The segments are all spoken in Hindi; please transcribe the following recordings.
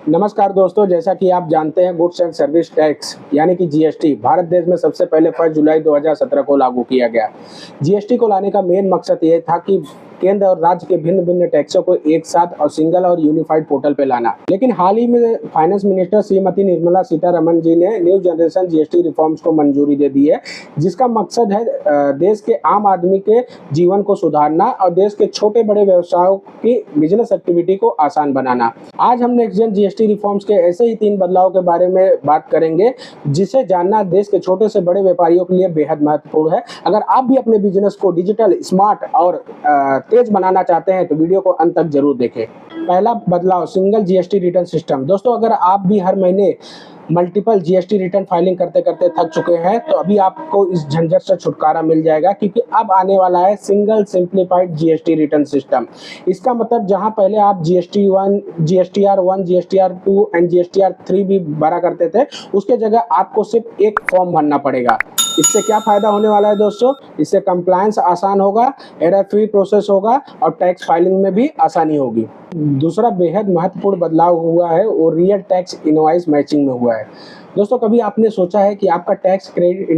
नमस्कार दोस्तों, जैसा कि आप जानते हैं गुड्स एंड सर्विस टैक्स यानी कि जीएसटी भारत देश में सबसे पहले 1 जुलाई 2017 को लागू किया गया। जीएसटी को लाने का मेन मकसद ये था कि केंद्र और राज्य के भिन्न भिन्न टैक्सों को एक साथ और सिंगल और यूनिफाइड पोर्टल पे लाना। लेकिन हाल ही में फाइनेंस मिनिस्टर श्रीमती निर्मला सीतारमण जी ने न्यू जनरेशन जीएसटी रिफॉर्म्स को मंजूरी दे दी है, जिसका मकसद है देश के आम आदमी के जीवन को सुधारना और देश के छोटे बड़े व्यवसायों की बिजनेस एक्टिविटी को आसान बनाना। आज हम नेक्स्ट जन जीएसटी रिफॉर्म्स के ऐसे ही 3 बदलाव के बारे में बात करेंगे, जिसे जानना देश के छोटे से बड़े व्यापारियों के लिए बेहद महत्वपूर्ण है। अगर आप भी अपने बिजनेस को डिजिटल, स्मार्ट और तेज बनाना चाहते हैं तो वीडियो को अंत तक जरूर देखें। पहला बदलाव, सिंगल जीएसटी रिटर्न सिस्टम। दोस्तों, अगर आप भी हर महीने मल्टीपल जीएसटी रिटर्न फाइलिंग करते करते थक चुके हैं तो अभी आपको इस झंझट से छुटकारा मिल जाएगा, क्योंकि अब आने वाला है single simplified GST return system. इसका मतलब जहां पहले आप जीएसटीआर 1, जीएसटीआर 2 एंड जीएसटीआर 3 भी भरा करते थे, उसके जगह आपको सिर्फ एक फॉर्म भरना पड़ेगा। इससे क्या फायदा होने वाला है दोस्तों? इससे कंप्लायंस आसान होगा, एरर फ्री प्रोसेस होगा और टैक्स फाइलिंग में भी आसानी होगी। दूसरा बेहद महत्वपूर्ण बदलाव हुआ है वो रियल टैक्स इनवॉइस मैचिंग में हुआ है। दोस्तों, कभी आपने सोचा है कि आपका टैक्स क्रेडिट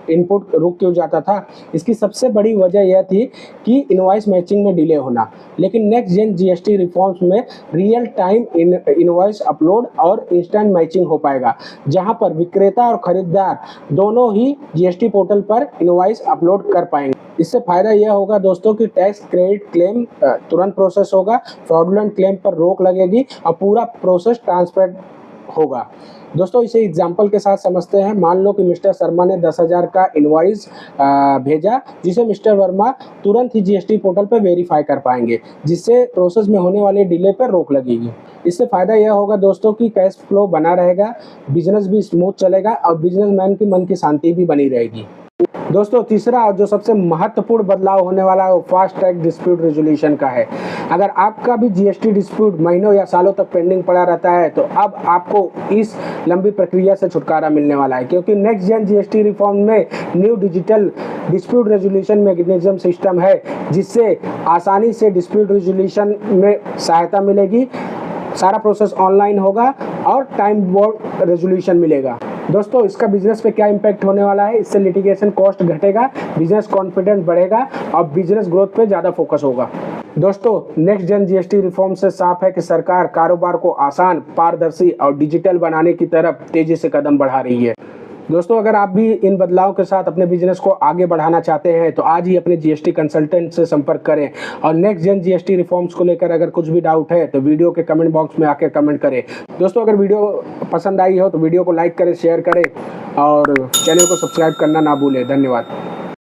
इनपुट रुक क्यों जाता था? इसकी सबसे बड़ी वजह यह थी कि इनवॉइस मैचिंग में डिले होना। लेकिन नेक्स्ट जेन जीएसटी रिफॉर्म्स में रियल टाइम इनवॉइस अपलोड और इंस्टेंट मैचिंग हो पाएगा, जहां पर विक्रेता और खरीदार दोनों ही जीएसटी पोर्टल पर इनवॉइस अपलोड कर पाएंगे। इससे फायदा यह होगा दोस्तों कि टैक्स क्रेडिट क्लेम तुरंत प्रोसेस होगा, फ्रॉडुलेंट क्लेम पर रोक लगेगी और पूरा प्रोसेस ट्रांसपेरेंट होगा। दोस्तों, इसे एग्जाम्पल के साथ समझते हैं। मान लो कि मिस्टर शर्मा ने 10,000 का इनवॉइस भेजा, जिसे मिस्टर वर्मा तुरंत ही जीएसटी पोर्टल पर वेरीफाई कर पाएंगे, जिससे प्रोसेस में होने वाले डिले पर रोक लगेगी। इससे फायदा यह होगा दोस्तों कि कैश फ्लो बना रहेगा, बिजनेस भी स्मूथ चलेगा और बिजनेसमैन की मन की शांति भी बनी रहेगी। दोस्तों, तीसरा और जो सबसे महत्वपूर्ण बदलाव होने वाला है वो फास्ट ट्रैक डिस्प्यूट रेजोल्यूशन का है। अगर आपका भी जीएसटी डिस्प्यूट महीनों या सालों तक पेंडिंग पड़ा रहता है तो अब आपको इस लंबी प्रक्रिया से छुटकारा मिलने वाला है, क्योंकि नेक्स्ट जेन जीएसटी रिफॉर्म में new digital dispute resolution mechanism system है, जिससे आसानी से डिस्प्यूट रेजोल्यूशन में सहायता मिलेगी। सारा प्रोसेस ऑनलाइन होगा और टाइम बाउंड रेजोल्यूशन मिलेगा। दोस्तों, इसका बिजनेस पे क्या इम्पैक्ट होने वाला है? इससे लिटिगेशन कॉस्ट घटेगा, बिजनेस कॉन्फिडेंस बढ़ेगा और बिजनेस ग्रोथ पे ज़्यादा फोकस होगा। दोस्तों, नेक्स्ट जेन जीएसटी रिफॉर्म से साफ है कि सरकार कारोबार को आसान, पारदर्शी और डिजिटल बनाने की तरफ तेजी से कदम बढ़ा रही है। दोस्तों, अगर आप भी इन बदलाव के साथ अपने बिजनेस को आगे बढ़ाना चाहते हैं तो आज ही अपने जीएसटी कंसल्टेंट से संपर्क करें। और नेक्स्ट जेन जीएसटी रिफॉर्म्स को लेकर अगर कुछ भी डाउट है तो वीडियो के कमेंट बॉक्स में आकर कमेंट करें। दोस्तों, अगर वीडियो पसंद आई हो तो वीडियो को लाइक करें, शेयर करें और चैनल को सब्सक्राइब करना ना भूलें। धन्यवाद।